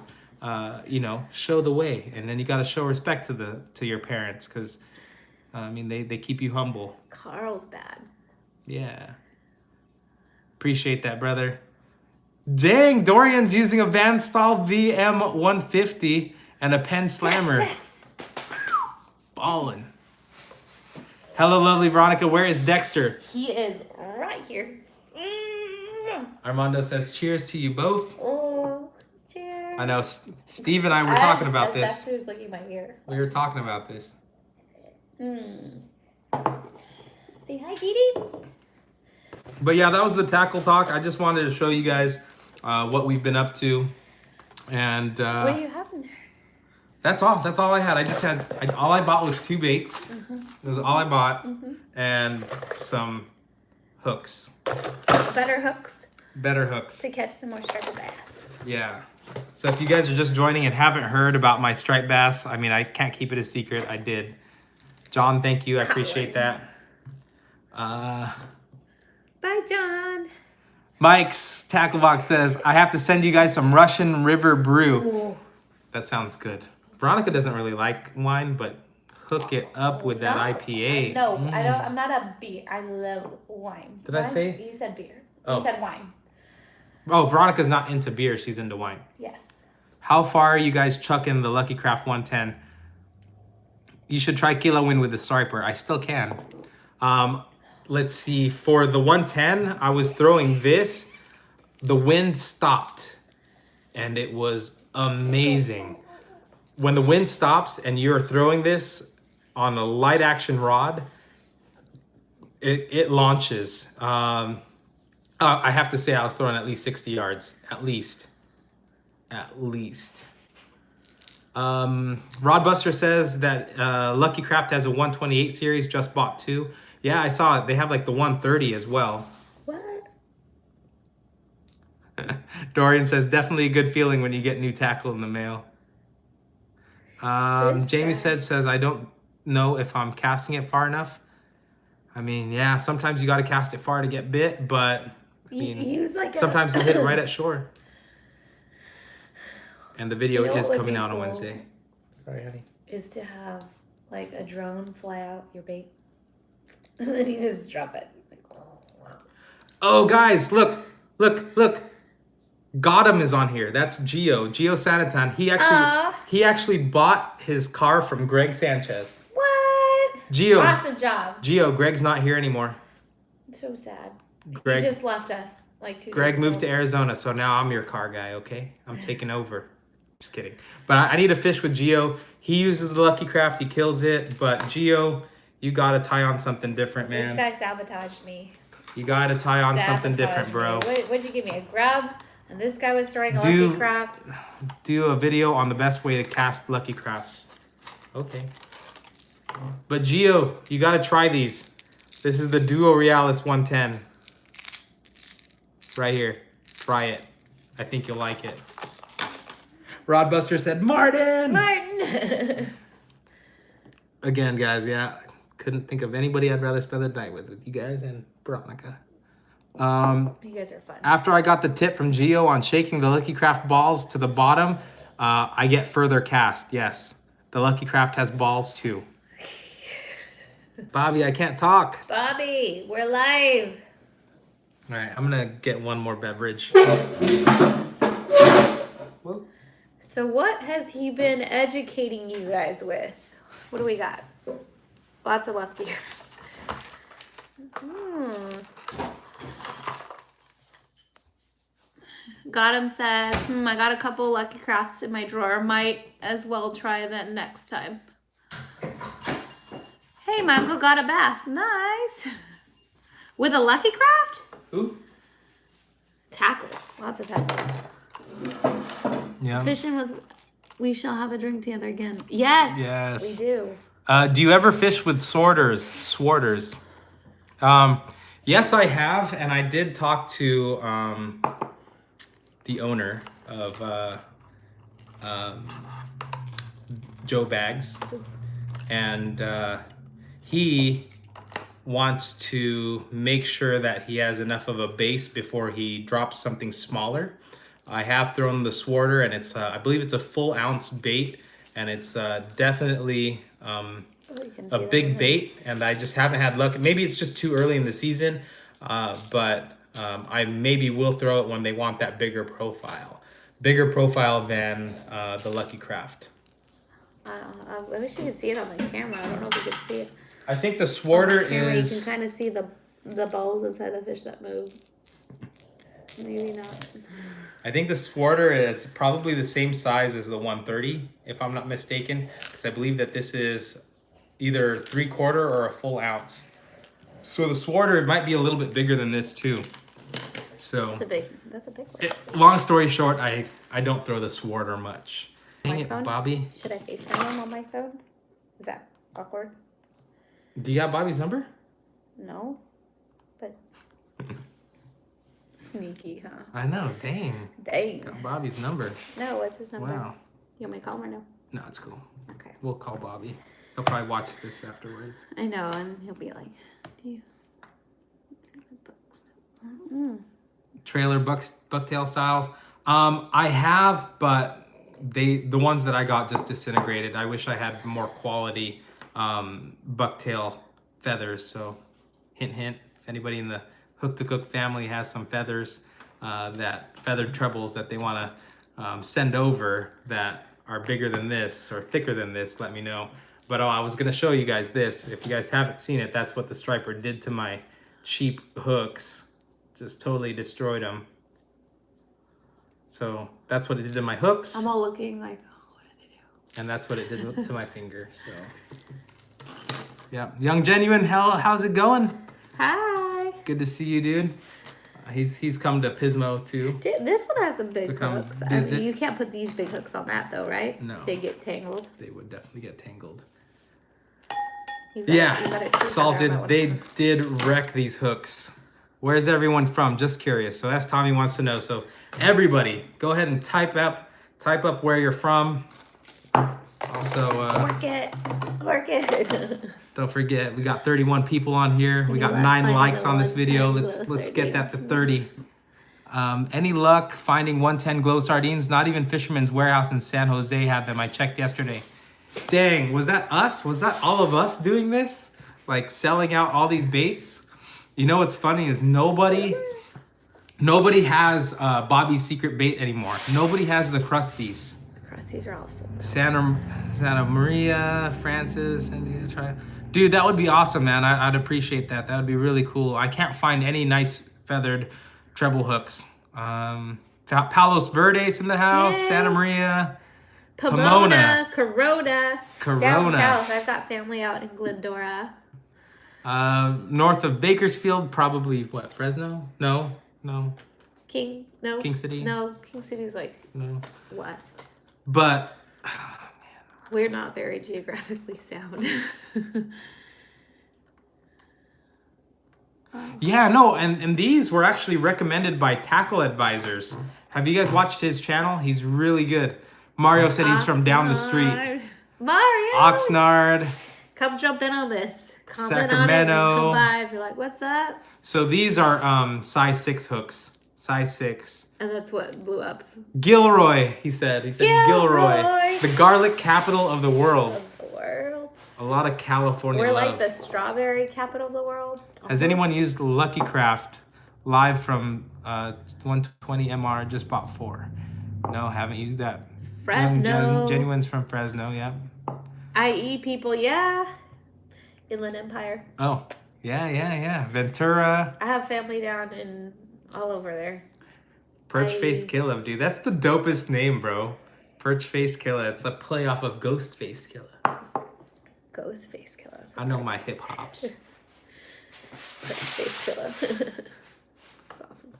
show the way, and then you got to show respect to your parents because, they keep you humble. Carl's bad. Yeah. Appreciate that, brother. Dang, Dorian's using a Van Staal VM150 and a Penn Slammer. Dex. Ballin'. Hello, lovely Veronica. Where is Dexter? He is right here. Armando says, cheers to you both. Oh, cheers. I know Steve and I were talking about this. Dexter's looking at my ear. We were talking about this. Say hi, Dee. But yeah, that was the tackle talk. I just wanted to show you guys what we've been up to. And What do you have in there? that's all. That's all I had. All I bought was 2 baits. That was all I bought. And some hooks. Better hooks Better hooks. to catch some more striped bass. Yeah. So if you guys are just joining and haven't heard about my striped bass, I can't keep it a secret. I did. John, thank you. I appreciate that. Bye, John. Mike's Tackle Box says, I have to send you guys some Russian River Brew. Ooh. That sounds good. Veronica doesn't really like wine, but hook it up with that IPA. No, I don't. I'm not a beer. I love wine. Did I say? You said beer. Oh. You said wine. Oh, Veronica's not into beer. She's into wine. Yes. How far are you guys chucking the Lucky Craft 110? You should try Kilo Wind with the striper. I still can. Let's see. For the 110, I was throwing this. The wind stopped. And it was amazing. When the wind stops and you're throwing this on a light action rod, it launches. I have to say I was throwing at least 60 yards. At least. Rodbuster says that Lucky Craft has a 128 series, just bought 2. Yeah, I saw it. They have like the 130 as well. What? Dorian says, definitely a good feeling when you get new tackle in the mail. Jamie says, I don't know if I'm casting it far enough. Yeah, sometimes you got to cast it far to get bit, but Use like sometimes they hit it right at shore. And the video is would coming be out on cool? Wednesday. Sorry, honey. Is to have like a drone fly out your bait. And then you just drop it. Like, Oh, guys, look. Gotham is on here. That's Gio Sanatan. He actually bought his car from Greg Sanchez. what? Gio. Awesome job. Gio, Greg's not here anymore. So sad. Greg, He just left us like 2 Greg days moved ago. to Arizona, so now I'm your car guy, okay? I'm taking over. Just kidding. But I need to fish with Gio. He uses the Lucky Craft, he kills it. But Gio, you gotta tie on something different, man. This guy sabotaged me. You gotta tie on something different, bro. What'd you give me? A grub? And this guy was throwing a Lucky Craft. Do a video on the best way to cast Lucky Crafts. Okay. But Gio, you gotta try these. This is the Duo Realis 110. Right here. Try it. I think you'll like it. Rodbuster said, Martin! Martin! Again, guys, yeah. Couldn't think of anybody I'd rather spend the night with you guys and Veronica. You guys are fun. After I got the tip from Gio on shaking the Lucky Craft balls to the bottom, I get further cast. Yes, the Lucky Craft has balls too. Bobby, I can't talk. Bobby, we're live. All right, I'm gonna get one more beverage. Whoa. So what has he been educating you guys with? What do we got? Lots of Lucky Crafts. Gotham says, I got a couple Lucky Crafts in my drawer. Might as well try that next time. Hey, my uncle got a bass. Nice. With a Lucky Craft? Who? Tackles. Lots of tackles. Yeah. Fishing with... We shall have a drink together again. Yes. Yes. We do. Do you ever fish with sworders? Yes, I have, and I did talk to the owner of Joe Bags, and he wants to make sure that he has enough of a base before he drops something smaller. I have thrown the sworder, and it's I believe it's a full ounce bait, and it's definitely a big bait, and I just haven't had luck. Maybe it's just too early in the season, but I maybe will throw it when they want that bigger profile than the Lucky Craft. I wish you could see it on the camera. I don't know if you could see it. I think the sworder is... You can kind of see the balls inside the fish that move. Maybe not. I think the sworder is probably the same size as the 130, if I'm not mistaken, because I believe that this is either 3/4 or a full ounce. So the sworder might be a little bit bigger than this too. So That's a big one. Long story short, I don't throw the sworder much. Dang it, phone? Bobby. Should I FaceTime him on my phone? Is that awkward? Do you have Bobby's number? No. But sneaky, huh? I know, dang. Dang. Got Bobby's number. No, what's his number? Wow. You want me to call him or no? No, it's cool. Okay. We'll call Bobby. He'll probably watch this afterwards. I know, and he'll be like, do you... Trailer bucktail styles. I have, but the ones that I got just disintegrated. I wish I had more quality bucktail feathers. So hint, hint, if anybody in the Hook to Cook family has some feathers, that feathered trebles that they want to send over that are bigger than this or thicker than this, let me know. But I was gonna show you guys this. If you guys haven't seen it, that's what the striper did to my cheap hooks. Just totally destroyed them. So that's what it did to my hooks. I'm all looking like, oh, what did they do? And that's what it did to my finger. So yeah, Young Genuine, how's it going? Hi. Good to see you, dude. He's come to Pismo too. Dude, this one has some big hooks. I visit. mean, you can't put these big hooks on that though, right? No. They get tangled. They would definitely get tangled. You got Yeah, it too, Salted. but They did wreck these hooks. Where's everyone from? Just curious. So that's Tommy wants to know. So everybody, go ahead and type up where you're from. Also, work it. don't forget, we got 31 people on here. We got 9 likes on this video. Let's get that to 30. Any luck finding 110 glow sardines? Not even Fisherman's Warehouse in San Jose had them. I checked yesterday. Dang, was that us? Was that all of us doing this? Like selling out all these baits? You know what's funny is nobody has Bobby's secret bait anymore. Nobody has the Crusties. The Crusties are awesome. Santa Maria, Francis, and Dude, that would be awesome, man. I'd appreciate that. That would be really cool. I can't find any nice feathered treble hooks. Palos Verdes in the house, Yay. Santa Maria, Corona. Down Corona. south, I've got family out in Glendora. North of Bakersfield, probably what, Fresno? No. King City? No, King City's like west. But We're not very geographically sound. yeah, no, and these were actually recommended by Tackle Advisors. Have you guys watched his channel? He's really good. Mario said he's from down the street. Mario! Oxnard. Come jump in on this. Comment on it and Sacramento. come by and be like, what's up? So these are size 6 hooks. Size 6. And that's what blew up. Gilroy, he said. He said Gilroy. The garlic capital of the world. Of the world. A lot of California We're love. like the strawberry capital of the world. Has anyone used Lucky Craft live from 120 MR? Just bought 4. No, haven't used that. Fresno. Genuine's from Fresno, yeah. IE people, yeah. Inland Empire. Oh, yeah. Ventura. I have family down in all over there. Perch Face Killer, dude. That's the dopest name, bro. Perch Face Killer. It's a play off of Ghost Face Killer. Ghost Face Killer. I know my hip hops. Perch Face Killer. That's awesome.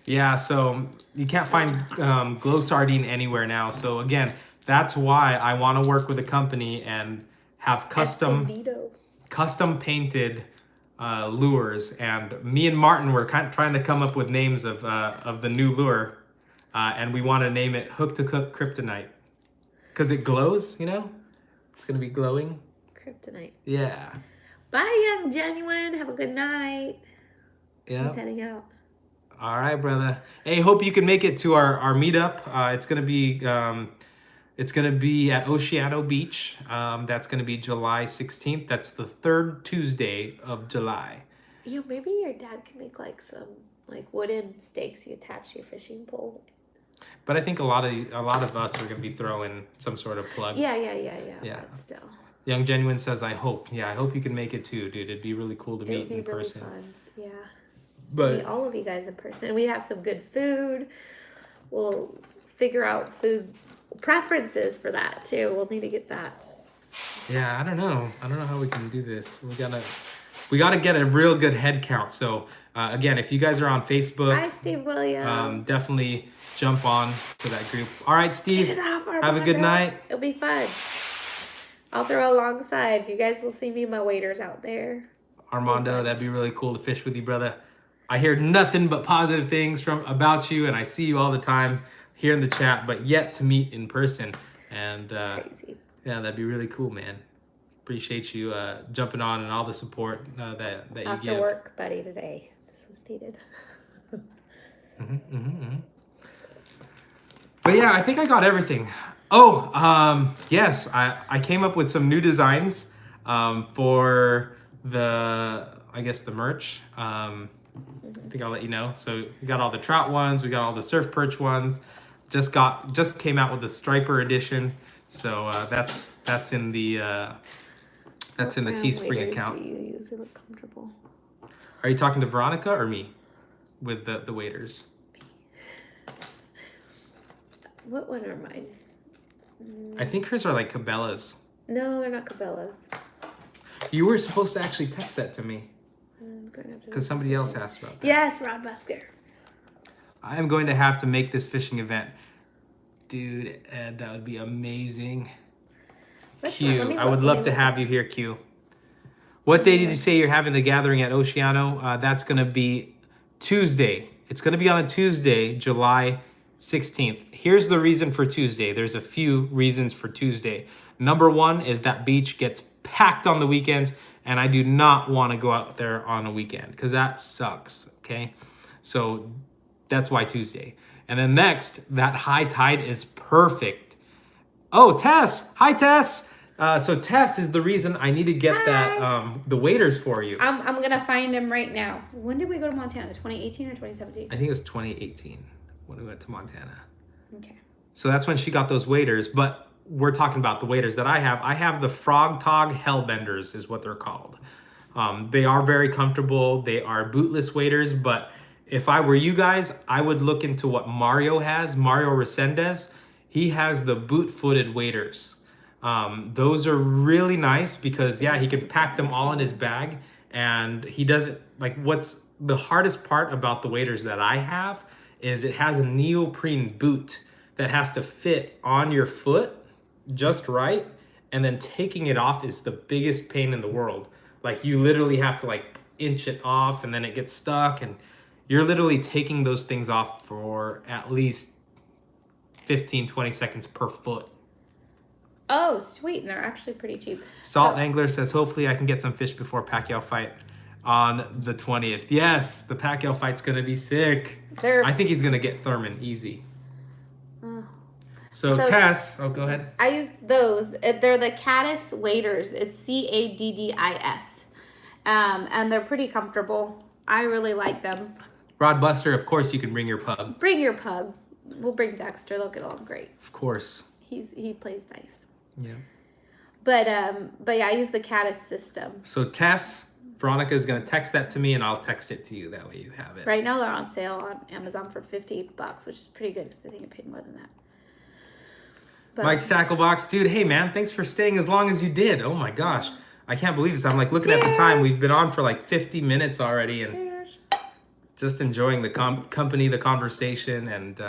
Yeah, so you can't find glow sardine anywhere now. So again, that's why I want to work with a company and have custom painted lures. And me and Martin were trying to come up with names of the new lure, and we want to name it Hook to Cook Kryptonite because it glows. You know, it's gonna be glowing. Kryptonite. Yeah. Bye, Young Genuine. Have a good night. Yeah. He's heading out. All right, brother. Hey, hope you can make it to our meetup. It's gonna be at Oceano Beach. That's gonna be July 16th. That's the 3rd Tuesday of July. You know, maybe your dad can make like some wooden stakes you attach to your fishing pole. But I think a lot of us are gonna be throwing some sort of plug. Yeah. Yeah. But still. Young Genuine says, I hope. Yeah, I hope you can make it too, dude. It'd be really cool to meet in person. Really fun. Yeah. But to meet all of you guys in person. And we have some good food. We'll figure out food preferences for that too. We'll need to get that. yeah, I don't know how we can do this. We gotta get a real good head count. So again, if you guys are on Facebook, Hi, Steve Williams. definitely jump on to that group. All right, Steve. Get it off, Have a good night. It'll be fun. I'll throw alongside. You guys will see me and my waders out there. Armando, that'd be really cool to fish with you, brother. I hear nothing but positive things about you, and I see you all the time here in the chat, but yet to meet in person. And Crazy. yeah, that'd be really cool, man. Appreciate you jumping on and all the support that you After give. work, buddy, today. This was needed. But yeah, I think I got everything. Oh, yes, I came up with some new designs for the merch. I think I'll let you know. So we got all the trout ones, we got all the surf perch ones. Just came out with the striper edition. So that's in the Teespring account. Do you use? They look comfortable. Are you talking to Veronica or me with the waders? What one are mine? I think hers are like Cabela's. No, they're not Cabela's. You were supposed to actually text that to me because somebody else asked about that. Yes, Rod Busker. I am going to have to make this fishing event. Dude, Ed, that would be amazing. Q, I would love to have you here, Q. What day did you say you're having the gathering at Oceano? That's going to be Tuesday. It's going to be on a Tuesday, July 16th. Here's the reason for Tuesday. There's a few reasons for Tuesday. Number one is that beach gets packed on the weekends, and I do not want to go out there on a weekend because that sucks, okay? So that's why Tuesday. And then next, that high tide is perfect. Oh, Tess! Hi, Tess! So Tess is the reason I need to get the waders for you. I'm going to find him right now. When did we go to Montana? 2018 or 2017? I think it was 2018 when we went to Montana. Okay. So that's when she got those waders. But we're talking about the waders that I have the Frog Tog Hellbenders is what they're called. They are very comfortable. They are bootless waders, but if I were you guys, I would look into what Mario has. Mario Resendez, he has the boot-footed waders. Those are really nice because yeah, he can pack them all in his bag, and he doesn't like. What's the hardest part about the waders that I have is it has a neoprene boot that has to fit on your foot just right, and then taking it off is the biggest pain in the world. Like you literally have to like inch it off, and then it gets stuck, and you're literally taking those things off for at least 15-20 seconds per foot. Oh, sweet. And they're actually pretty cheap. Salt Angler says, hopefully I can get some fish before Pacquiao fight on the 20th. Yes, the Pacquiao fight's going to be sick. I think he's going to get Thurman easy. So Tess, go ahead. I use those. They're the Caddis waders. It's Caddis. And they're pretty comfortable. I really like them. Rod Buster, of course you can bring your pug. Bring your pug. We'll bring Dexter. They'll get along great. Of course. He plays nice. Yeah. But yeah, I use the Caddis system. So Tess, Veronica is going to text that to me, and I'll text it to you. That way you have it. Right now they're on sale on Amazon for $58, which is pretty good because I think I paid more than that. But, Mike Stacklebox, dude, hey man, thanks for staying as long as you did. Oh my gosh. I can't believe this. I'm like looking at the time. We've been on for like 50 minutes already, and just enjoying the company, the conversation, and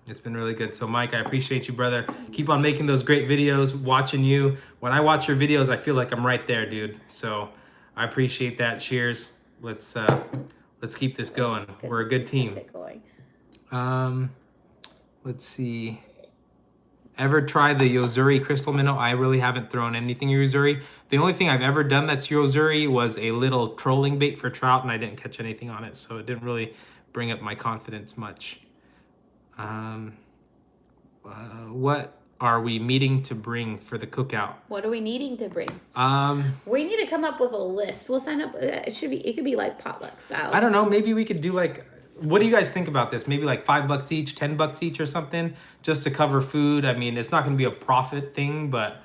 it's been really good. So Mike, I appreciate you, brother. Keep on making those great videos, watching you. When I watch your videos, I feel like I'm right there, dude. So I appreciate that. Cheers. Let's keep this going. We're a good team. Let's see. Ever try the Yozuri crystal minnow? I really haven't thrown anything Yozuri. The only thing I've ever done that's Yozuri was a little trolling bait for trout, and I didn't catch anything on it, so it didn't really bring up my confidence much. What are we meeting to bring for the cookout? What are we needing to bring? We need to come up with a list. We'll sign up. It could be like potluck style. I don't know. Maybe we could do like, what do you guys think about this? Maybe like $5 each, $10 each or something, just to cover food. I mean, it's not going to be a profit thing, but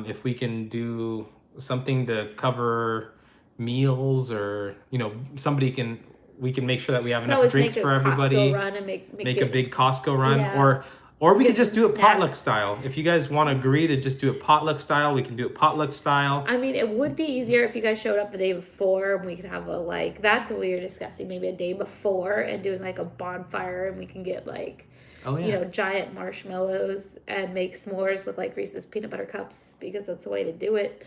if we can do something to cover meals, or we can make sure that we have enough drinks for everybody. Run and make a big Costco run, yeah. Or we could just do it potluck style. If you guys want to agree to just do it potluck style, we can do it potluck style. I mean, it would be easier if you guys showed up the day before, and we could have that's what we were discussing, maybe a day before, and doing like a bonfire, and we can get giant marshmallows and make s'mores with like Reese's peanut butter cups, because that's the way to do it.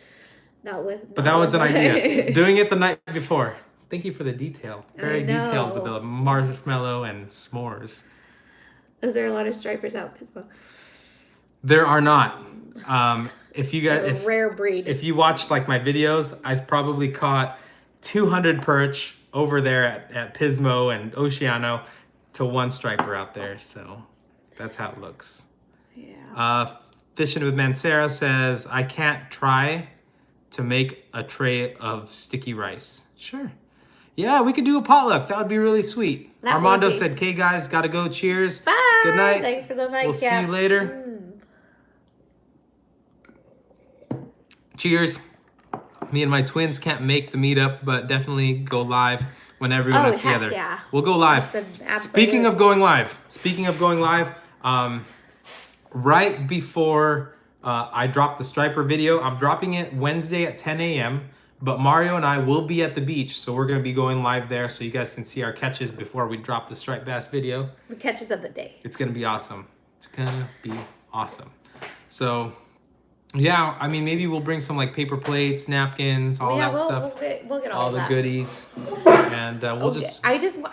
But that was an idea. Doing it the night before. Thank you for the detail. Very detailed with the marshmallow and s'mores. Is there a lot of stripers out, Pismo? There are not. If you guys, rare breed. If you watch like my videos, I've probably caught 200 perch over there at Pismo and Oceano to one striper out there. So that's how it looks. Yeah. Fishing with Mansera says, I can't try to make a tray of sticky rice. Sure. Yeah, we could do a potluck. That would be really sweet. Armando said, "Okay, guys, gotta go. Cheers. Bye. Good night. Thanks for the night. We'll see you later. Cheers." Me and my twins can't make the meetup, but definitely go live when everyone is together. Yeah. We'll go live. Speaking of going live, right before I drop the striper video, I'm dropping it Wednesday at 10 a.m. But Mario and I will be at the beach, so we're going to be going live there so you guys can see our catches before we drop the striped bass video. The catches of the day. It's going to be awesome. It's going to be awesome. So, yeah, I mean, maybe we'll bring some like paper plates, napkins, all that stuff. We'll get all the that. Goodies. And we'll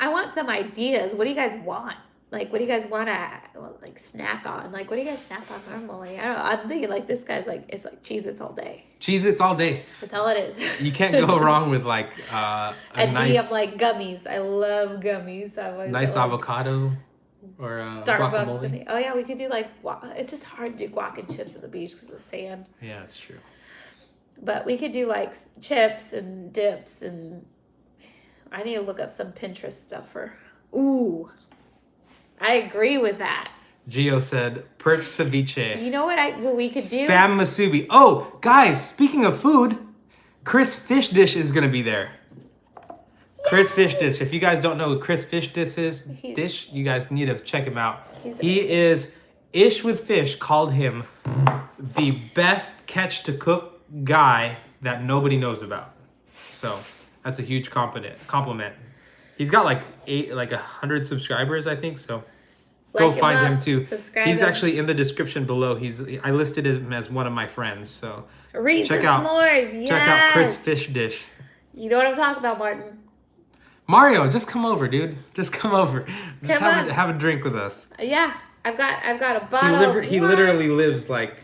I want some ideas. What do you guys want? Like, what do you guys want to snack on? Like, what do you guys snack on normally? I don't know. I'm thinking like this guy's like, it's like Cheez-Its all day. Cheez-Its all day. That's all it is. You can't go wrong with like a we have like gummies. I love gummies. I like nice avocado or Starbucks. guacamole. Oh yeah, we could do like it's just hard to do guac and chips at the beach because of the sand. Yeah, that's true. But we could do like chips and dips, and I need to look up some Pinterest stuff for. Ooh. I agree with that. Gio said perch ceviche. You know what we could do? Spam masubi. Oh, guys, speaking of food, Chris Fish Dish is gonna be there. Chris Fish Dish. If you guys don't know who Chris Fish Dish is, you guys need to check him out. He is Ish with Fish called him the best catch to cook guy that nobody knows about. So that's a huge compliment. He's got like 100 subscribers, I think. So go find him too. He's actually in the description below. I listed him as one of my friends. So check out Chris Fish Dish. You know what I'm talking about, Martin. Mario, just come over, dude. Just come over. Just have a drink with us. Yeah, I've got a bottle. He literally lives like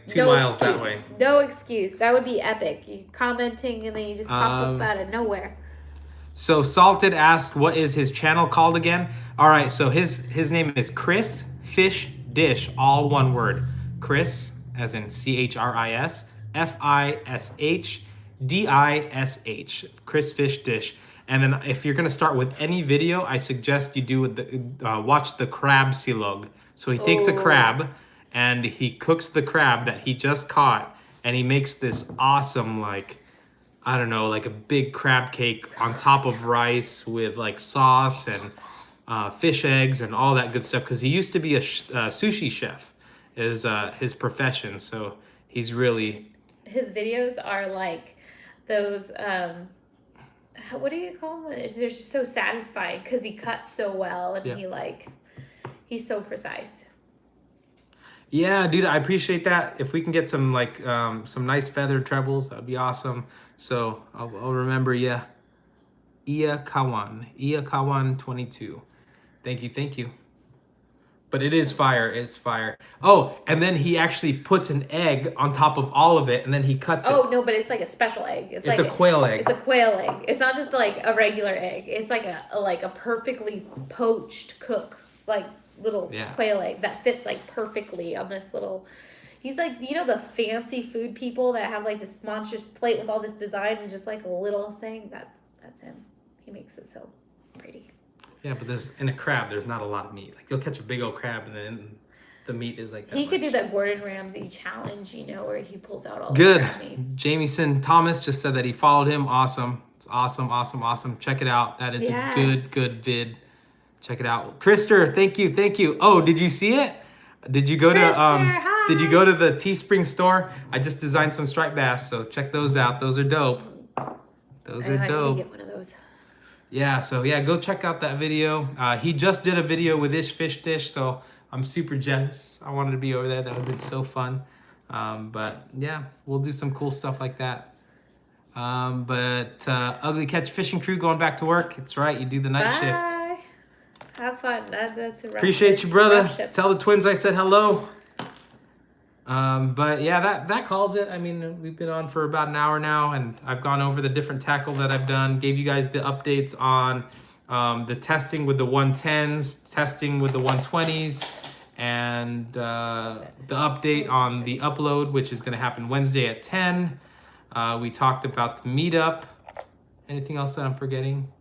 2 miles that way. No excuse. That would be epic. You commenting and then you just pop up out of nowhere. So Salted asked, what is his channel called again? All right, so his name is Chris Fish Dish, all one word. Chris, as in CHRIS, FISHDISH. Chris Fish Dish. And then if you're gonna start with any video, I suggest you do watch the crab silog. So he takes a crab and he cooks the crab that he just caught, and he makes this awesome like a big crab cake on top of rice with like sauce and fish eggs and all that good stuff. Because he used to be a sushi chef, is his profession. So he's really. His videos are like those. What do you call them? They're just so satisfying because he cuts so well and he's so precise. Yeah, dude, I appreciate that. If we can get some some nice feathered trebles, that'd be awesome. So I'll remember you. Ia Kawan 22. Thank you. But it is fire. It's fire. Oh, and then he actually puts an egg on top of all of it, and then he cuts it. Oh, no, but it's like a special egg. It's like a quail egg. It's a quail egg. It's not just like a regular egg. It's like a perfectly poached little quail egg that fits like perfectly on this little. He's like, the fancy food people that have like this monstrous plate with all this design and just like a little thing. That's him. He makes it so pretty. Yeah, but in a crab, there's not a lot of meat. Like you'll catch a big old crab, and then the meat is like that. He could do that Gordon Ramsay challenge, where he pulls out all good. The crab meat. Jamieson Thomas just said that he followed him. Awesome. It's awesome. Check it out. That is a good vid. Check it out. Krister, thank you. Oh, did you see it? Did you go hi. Did you go to the Teespring store? I just designed some striped bass, so check those out. Those are dope. Those are dope. Get one of those. Yeah, so go check out that video. He just did a video with Ish Fish Dish, so I'm super jealous. I wanted to be over there. That would have been so fun. But yeah, we'll do some cool stuff like that. But Ugly Catch Fishing Crew going back to work. It's right, you do the night shift. Have fun. That's a rough Appreciate shift. you, brother. Tell the twins I said hello. But yeah, that calls it. I mean, we've been on for about an hour now, and I've gone over the different tackle that I've done, gave you guys the updates on the testing with the 110s, testing with the 120s, and the update on the upload, which is going to happen Wednesday at 10. We talked about the meetup. Anything else that I'm forgetting?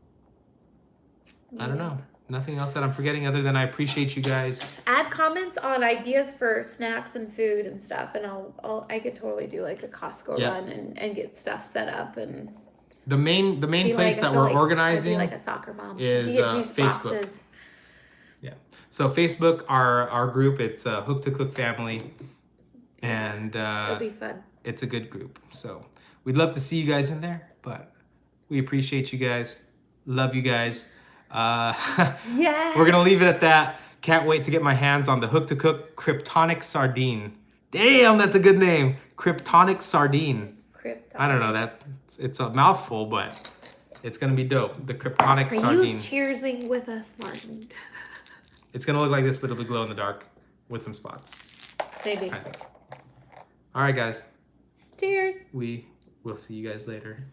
I don't know. Nothing else that I'm forgetting other than I appreciate you guys. Add comments on ideas for snacks and food and stuff, and I could totally do like a Costco run and get stuff set up. And the main place that we're organizing like a soccer mom is Facebook. Boxes. Yeah, so Facebook, our group, it's Hook to Cook Family, and it'll be fun. It's a good group, so we'd love to see you guys in there. But we appreciate you guys, love you guys. Yes. We're gonna leave it at that. Can't wait to get my hands on the Hook to Cook Kryptonic Sardine. Damn, that's a good name. Kryptonic Sardine. I don't know, it's a mouthful, but it's gonna be dope. The Kryptonic Sardine. Are you cheersing with us, Martin? It's gonna look like this, but it'll be glow in the dark with some spots. Maybe. I think. All right, guys. Cheers. We will see you guys later.